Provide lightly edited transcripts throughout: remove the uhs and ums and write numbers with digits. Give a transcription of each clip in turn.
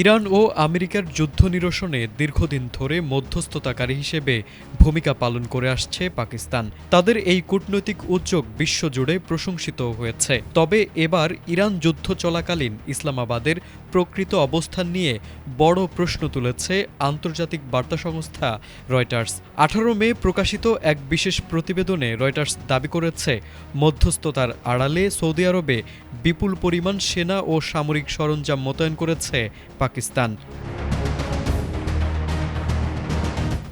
Iran ও আমেরিকার যুদ্ধ নিরসনে দীর্ঘদিন ধরে মধ্যস্থতাকারী হিসেবে ভূমিকা পালন করে আসছে পাকিস্তান। তাদের এই কূটনৈতিক উদ্যোগ বিশ্বজুড়ে প্রশংসিত হয়েছে। তবে এবার ইরান যুদ্ধ চলাকালীন ইসলামাবাদের প্রকৃত অবস্থান নিয়ে বড় প্রশ্ন তুলেছে আন্তর্জাতিক বার্তা সংস্থা রয়টার্স। 18 মে প্রকাশিত এক বিশেষ প্রতিবেদনে রয়টার্স দাবি করেছে, মধ্যস্থতার আড়ালে সৌদি আরবে বিপুল পরিমাণ সেনা ও সামরিক সরঞ্জাম মোতায়েন করেছে পাকিস্তান।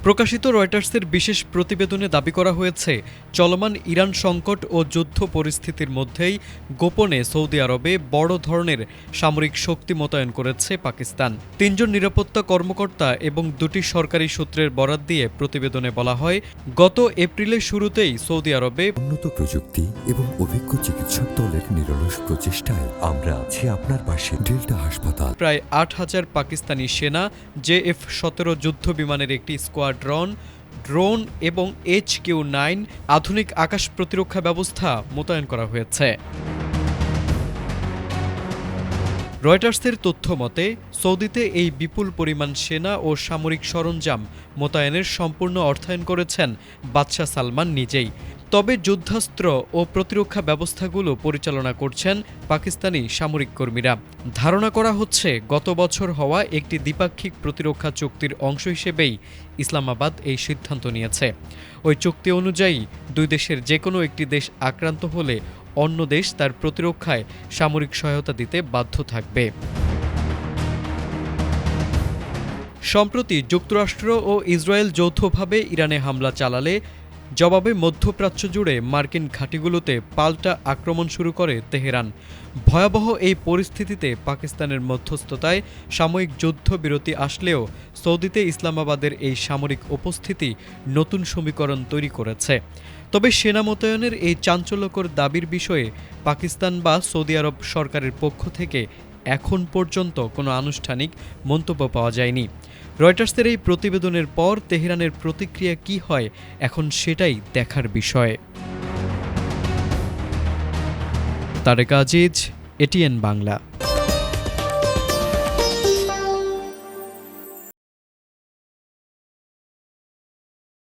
প্রকাশিত রয়টার্সের বিশেষ প্রতিবেদনে দাবি করা হয়েছে, চলমান ইরান সংকট ও যুদ্ধ পরিস্থিতির মধ্যেই গোপনে সৌদি আরবে বড় ধরনের সামরিক শক্তি মোতায়েন করেছে পাকিস্তান। 3 জন নিরাপত্তা কর্মকর্তা এবং 2টি সরকারি সূত্রের বরাত দিয়ে প্রতিবেদনে বলা হয়, গত এপ্রিলের শুরুতেই সৌদি আরবে উন্নত প্রযুক্তি এবং অভিজ্ঞ চিকিৎসক দলের নিরলস প্রচেষ্টায় আমরা আছি আপনার পাশে। ডেল্টা হাসপাতাল। প্রায় 8,000 পাকিস্তানি সেনা, JF-17 যুদ্ধ বিমানের একটি স্কোয়াড্রন, ড্রোন এবং HQ-9 আধুনিক আকাশ প্রতিরক্ষা ব্যবস্থা মোতায়েন করা হয়েছে। রয়টার্সের তথ্য মতে, সৌদিতে এই বিপুল পরিমাণ সেনা ও সামরিক সরঞ্জাম মোতায়েনের সম্পূর্ণ অর্থায়ন করেছেন বাদশাহ সালমান নিজেই। তবে যুদ্ধাস্ত্র ও প্রতিরক্ষা ব্যবস্থাগুলো পরিচালনা করছেন পাকিস্তানি সামরিক কর্মীরা। ধারণা করা হচ্ছে, গত বছর হওয়া একটি দ্বিপাক্ষিক প্রতিরক্ষা চুক্তির অংশ হিসেবেই ইসলামাবাদ এই সিদ্ধান্ত নিয়েছে। ওই চুক্তি অনুযায়ী দুই দেশের যে কোনো একটি দেশ আক্রান্ত হলে অন্য দেশ তার প্রতিরক্ষায় সামরিক সহায়তা দিতে বাধ্য থাকবে। সম্প্রতি যুক্তরাষ্ট্র ও ইসরায়েল যৌথভাবে ইরানে হামলা চালালে জবাবে মধ্যপ্রাচ্য জুড়ে মার্কিন ঘাঁটিগুলোতে পাল্টা আক্রমণ শুরু করে তেহরান। ভয়াবহ এই পরিস্থিতিতে পাকিস্তানের মধ্যস্থতায় সাময়িক যুদ্ধবিরতি আসলেও সৌদিতে ইসলামাবাদের এই সামরিক উপস্থিতি নতুন সমীকরণ তৈরি করেছে। তবে সেনা মোতায়েনের এই চাঞ্চল্যকর দাবির বিষয়ে পাকিস্তান বা সৌদি আরব সরকারের পক্ষ থেকে এখন পর্যন্ত কোনো আনুষ্ঠানিক মন্তব্য পাওয়া যায়নি। রয়টার্সের এই প্রতিবেদনের পর তেহরানের প্রতিক্রিয়া কী হয়, এখন সেটাই দেখার বিষয়। তারেক আজিজ, ATN বাংলা।